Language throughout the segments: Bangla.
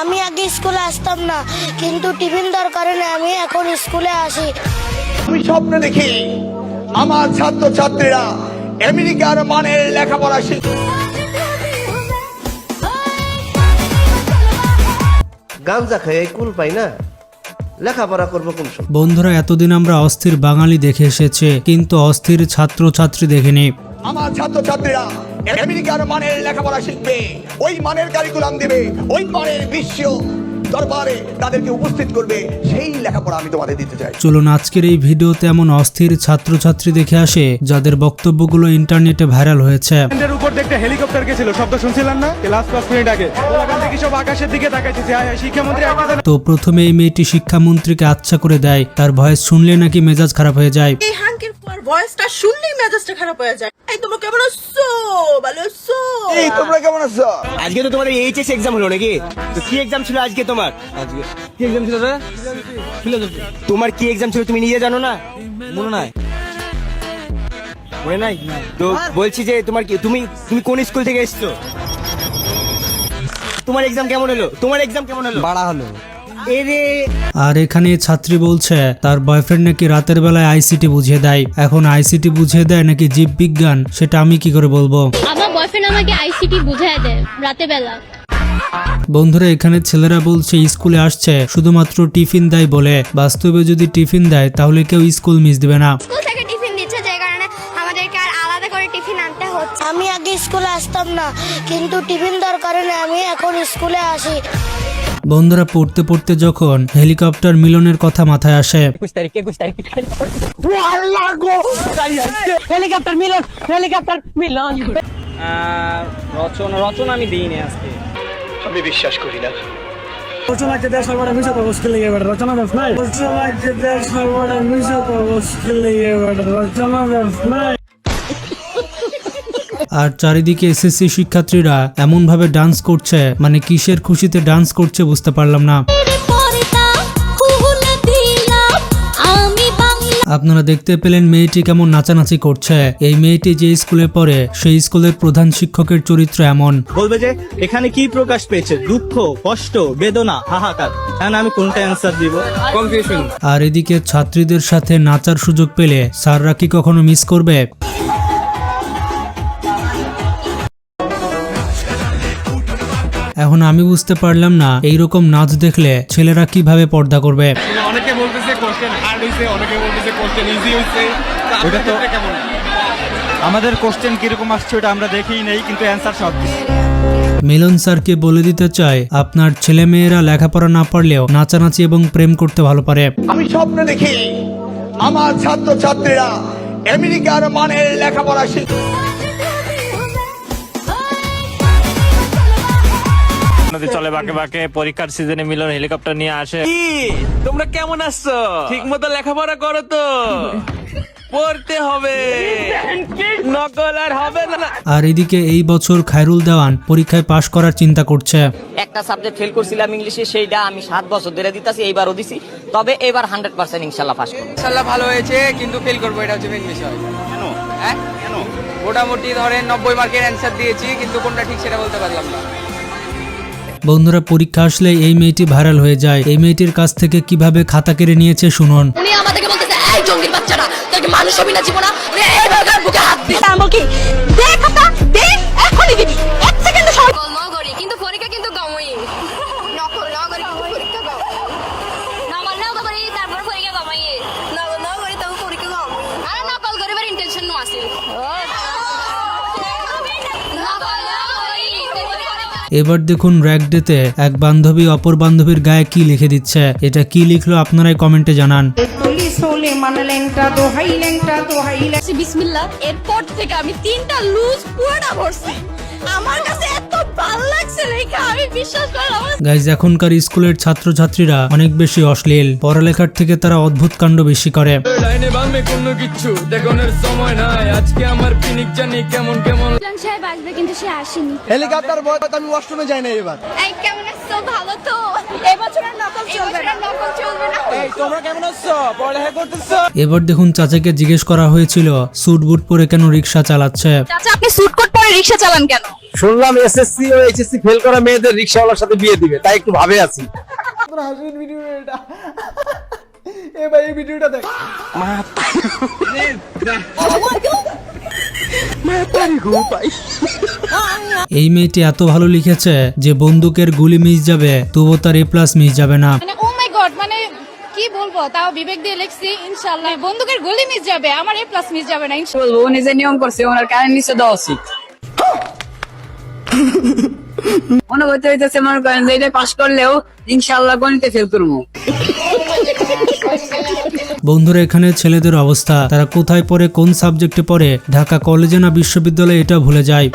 আমি আগে স্কুলে আসতাম না, কিন্তু টিফিন দেওয়ার কারণে আমি এখন স্কুলে আসি। আমি স্বপ্ন দেখি আমার ছাত্র ছাত্রীরা আমেরিকার মানের লেখাপড়া শিখবে। গাঞ্জা খাই কুল পাই না, লেখাপড়া করবো কোন সময়? বন্ধুরা, এতদিন আমরা অস্থির বাঙালি দেখে এসেছে, কিন্তু অস্থির ছাত্র ছাত্রী দেখেনি। আমার ছাত্র ছাত্রীরা আমেরিকার মানের লেখাপড়া শিখবে, ওই মানের কারিকুলাম দিবে, ওই মানের বিশ্ব দরবারে তাদেরকে উপস্থিত করবে, সেই লেখাপড়া আমি তোমাদের দিতে চাই। চলুন আজকের এই ভিডিওতে এমন অস্থির ছাত্রছাত্রী দেখে আসে যাদের বক্তব্যগুলো ইন্টারনেটে ভাইরাল হয়েছে। এর উপর দেখতে হেলিকপ্টার গেছিল, শব্দ শুনছিলেন না? ক্লাস 5 মিনিট আগে ওখান থেকে সব আকাশের দিকে তাকাইতেছে। শিক্ষামন্ত্রী আইতেছে। তো প্রথমে এই মেয়েটি শিক্ষামন্ত্রীকে আচ্ছা করে দেয়, তার ভয়েস শুনলে নাকি মেজাজ খারাপ হয়ে যায়। এই হাঙ্কের পর ভয়েসটা শুনলেই মেজাজটা খারাপ হয়ে যায়। এই তোমরা কেমন আছো? ভালো আছো? এই তোমরা কেমন আছো? আজকে তো তোমার এইচএস এক্সাম হলো নাকি? তো কি এক্সাম ছিল আজকে তোমার? আজকে কি এক্সাম ছিল রে? ফিলোসফি। তোমার কি এক্সাম ছিল তুমি নিজে জানো না? মনে নাই? মনে নাই? তো বলছি যে তোমার কি তুমি কোন স্কুল থেকে এসেছো? তোমার এক্সাম কেমন হলো? তোমার এক্সাম কেমন হলো? বাড়া হলো। এরে আর এখানে ছাত্রী বলছে তার বয়ফ্রেন্ড নাকি রাতের বেলায় আইসিটি বুঝিয়ে দেয়। এখন আইসিটি বুঝিয়ে দেয় নাকি জীববিজ্ঞান, সেটা আমি কি করে বলবো? আমার বয়ফ্রেন্ড আমাকে আইসিটি বুঝায় দেয় রাতে বেলা। বন্ধুরা, এখানে ছেলেরা বলছে স্কুলে আসছে শুধুমাত্র টিফিন দেয় বলে। বাস্তবে যদি টিফিন দেয় তাহলে কেউ স্কুল মিস দিবে না। স্কুল থেকে টিফিন দিচ্ছে, যে কারণে আমাদেরকে আর আলাদা করে টিফিন আনতে হচ্ছে। আমি আগে স্কুলে আসতাম না, কিন্তু টিফিন দেওয়ার কারণে আমি এখন স্কুলে আসি। বন্ধুরা, পড়তে পড়তে যখন হেলিকপ্টার মিলনের কথা মাথায় আসে, রচনা আমি দিইনি আজকে। আমি বিশ্বাস করি না। আর চারিদিকে এসএসসি শিক্ষার্থীরা এমন ভাবে ডান্স করছে, মানে কিসের খুশিতে ডান্স করছে বুঝতে পারলাম না। আপনারা দেখতে পেলেন মেয়েটি কেমন নাচানাচি করছে। এই মেয়েটি যে স্কুলে পড়ে সেই স্কুলের প্রধান শিক্ষকের চরিত্র এমন। বলবে যে এখানে কি প্রকাশ পেয়েছে? দুঃখ, কষ্ট, বেদনা, হাহাকার। এখন আমি কোনটা অ্যান্সার দিব? কনফিউশন। আর এদিকে ছাত্রীদের সাথে নাচার সুযোগ পেলে স্যাররা কি কখনো মিস করবে? এখন আমি বুঝতে পারলাম না এইরকম নাচ দেখলে ছেলেরা কিভাবে পর্দা করবে। অনেকে বলতেছে কোশ্চেন হার্ড হইছে, অনেকে বলতেছে কোশ্চেন ইজি হইছে। ওটা তো কেমন? আমাদের কোশ্চেন কিরকম আসছে ওটা আমরা দেখিই নেই, কিন্তু অ্যানসার সব দিছি। মিলন স্যারকে বলে দিতে চাই, আপনার ছেলে মেয়েরা লেখাপড়া না পারলেও নাচানাচি এবং প্রেম করতে ভালো পারে। আমি স্বপ্ন দেখি আমার ছাত্র ছাত্রীরা আমেরিকার মানের লেখাপড়া শিখবে। চলে বাঁকে বাঁকে পরীক্ষার সিজনে মিলন হেলিকপ্টার নিয়ে আসে। তোমরা কেমন আছো? ঠিক মতো লেখাপড়া করো তো? পড়তে হবে, নকল আর হবে না। আর এদিকে এই বছর খায়রুল দেওয়ান পরীক্ষায় পাশ করার চিন্তা করছে। একটা সাবজেক্ট ফেল করছিলাম ইংলিশে, সেইটা আমি 7 বছর ধরে দিতাছি, এইবারও দিছি। তবে এবার 100% ইনশাল্লাহ পাস করব। ইনশাআল্লাহ ভালো হয়েছে, কিন্তু ফেল করব, এটা হচ্ছে মেইন বিষয়। কেন? হ্যাঁ কেন? মোটামুটি ধরেন 90 মার্কের অ্যানসার দিয়েছি, কিন্তু কোনটা ঠিক সেটা বলতে পারলাম না। বন্ধুরা, পরীক্ষা আসলে এই মেয়েটি ভাইরাল হয়ে যায়। এই মেয়েটির কাছ থেকে কিভাবে খাতা কেড়ে নিয়েছে শুনুন। উনি আমাদেরকে বলতেছে, এই জঙ্গির বাচ্চারা, তোকে মানুষ হবি না জীবনে, এইভাবে বুকে হাত দিস। আমল কি? দে খাতা, দে, এখনই দিবি, 1 সেকেন্ডে সব করি, কিন্তু পরীক্ষা কিন্তু কমই। নকল না করি, পরীক্ষা কম। নকল না করি, তারপর পরীক্ষা কমাই। নকল না করি, তারপর পরীক্ষা কম। আর নকল করিবার ইন্টেনশন নো আছে। এবার দেখুন র‍্যাগ ডেতে এক বান্ধবী অপর বান্ধবীর গায়ে কি লিখে দিচ্ছে। এটা কি লিখলো আপনারাই কমেন্টে জানান। বিসমিল্লাহ। এরপর থেকে আমি 3টা লুজ পুরোটা ভরছি। আমার কাছে এত ভালো লাগছে লেখা, আমি বিশ্বাস করলাম। গাইজ, এখনকার স্কুলের ছাত্রছাত্রীরা অনেক বেশি অশ্লীল। পড়ালেখার থেকে তারা অদ্ভুত কাণ্ড বেশি করে। লাইনে বামে কোনো কিছু দেখানোর সময় নাই, আজকে আমার পিনিক জানি কেমন কেমন। সাহেব আসবে, কিন্তু সে আসেনি। হেলিকপ্টার ভয় আমি ওয়াশরুমে যাই না এবার। এই কেমন আছো? ভালো তো? এবছর আর নকল চলবে না। নকল চলবে না। এই তোমরা কেমন আছো? পড়ালেখা করতেছো? এবার দেখুন চাচাকে জিজ্ঞেস করা হয়েছিল স্যুট বুট পরে কেন রিক্সা চালাচ্ছে। চাচা, আপনি স্যুট কোট পরে করে রিকশা চালান কেন? শুনলাম এসএসসি ও এইচএসসি ফেল করা মেয়েদের রিকশাওয়ালার সাথে বিয়ে দিবে, তাই একটু ভাবে আছি। এই মেয়েটি এত ভালো লিখেছে যে বন্দুকের গুলি মিস যাবে তবুও তার A+ মিস যাবে না। মানে ও মাই গড, মানে কি বলবো, তাও বিবেক দিয়ে লিখছি ইনশাআল্লাহ বন্দুকের গুলি মিস যাবে, আমার A+ মিস যাবে না ইনশাআল্লাহ। বলবো নিজে নিয়ম করছে, ওনার কারেন্ট নিচে দেওয়া উচিত। অনুভূতি হইতেছে মনে করেন যে এটা পাশ করলেও ইনশাআল্লাহ গণিতে ফেল করবো। বন্ধুরা, এখানে ছেলেদের অবস্থা, তারা কোথায় পড়ে, কোন সাবজেক্টে পড়ে, ঢাকা কলেজে না বিশ্ববিদ্যালয়ে, এটা ভুলে যায়।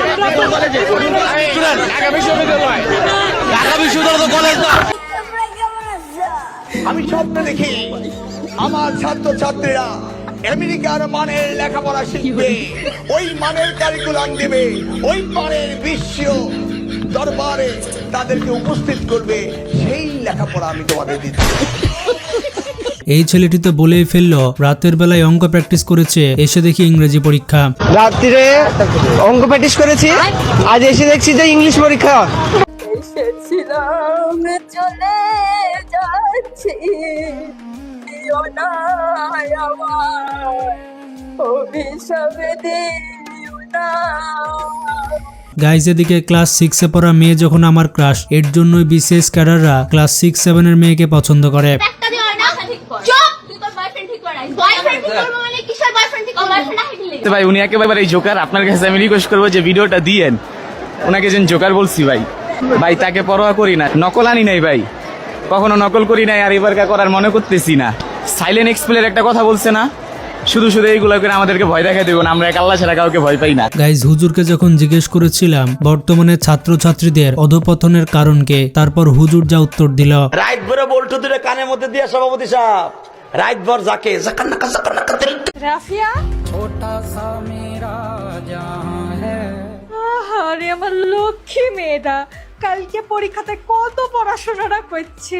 আমি স্বপ্ন দেখি আমার ছাত্র ছাত্রীরা আমেরিকার মানের লেখাপড়া শিখবে, ওই মানের কারিকুলাম দেবে, ওই মানের বিশ্ব দরবারে তাদেরকে উপস্থিত করবে, সেই লেখাপড়া আমি তোমাদের দিচ্ছি। এই ছেলেটি তো বলেই ফেললো রাতের বেলায় অঙ্ক প্র্যাকটিস করেছে, এসে দেখি ইংরেজি পরীক্ষা। রাত্রিরে অঙ্ক প্র্যাকটিস করেছি, আজ এসে দেখছি যে ইংলিশ পরীক্ষা। এসেছিলাম চলে যাচ্ছি, দিও না আমার অভিশাপ দিও না। গাইজ, এদিকে ক্লাস 6-এ পড়া মেয়ে যখন আমার ক্রাশ, এর জন্যই বিসিএস ক্যাডাররা ক্লাস 6-7 এর মেয়েকে পছন্দ করে। ভাই উনি একেবারে এই জোকার, আপনার কাছে আমি রিকোয়েস্ট করবো যে ভিডিওটা দিয়েন, ওনাকে যেন জোকার বলছি ভাই। ভাই তাকে পরোয়া করি না, নকল আনি নাই ভাই, কখনো নকল করি নাই, আর এবারকার করার মনে করতেছি না। সাইলেন্ট এক্সপ্লের একটা কথা বলছে না, শুধু শুধু এইগুলো করে আমাদেরকে ভয় দেখাই দেবেন, আমরা এক আল্লাহ ছাড়া কাউকে ভয় পাই না। গাইজ, হুজুরকে যখন জিজ্ঞেস করেছিলাম বর্তমানে ছাত্রছাত্রীদের অধপতনের কারণকে, তারপর হুজুর যা উত্তর দিল। রাইট ভরে বল্টু দুটো কানের মধ্যে দিয়ে সভাপতি সাহেব, রাইট ভর যাকে জাকান্নাকা জাকান্নাকা। রাফিয়া, আরে আমার লক্ষ্মী মেয়েটা কালকে পরীক্ষাতে কত পড়াশোনাটা করছে।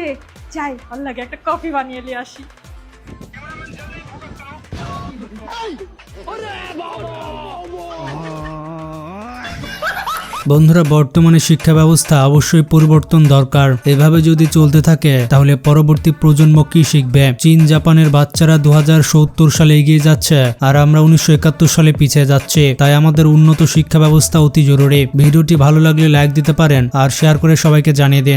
যাই ভাল লাগে, একটা কফি বানিয়ে নিয়ে আসি। বন্ধুরা, বর্তমানে শিক্ষা ব্যবস্থা অবশ্যই পরিবর্তন দরকার। এভাবে যদি চলতে থাকে তাহলে পরবর্তী প্রজন্ম কি শিখবে? চীন জাপানের বাচ্চারা 2070 সালে এগিয়ে যাচ্ছে আর আমরা 1971 সালে পিছিয়ে যাচ্ছি। তাই আমাদের উন্নত শিক্ষা ব্যবস্থা অতি জরুরি। ভিডিওটি ভালো লাগলে লাইক দিতে পারেন আর শেয়ার করে সবাইকে জানিয়ে দিন।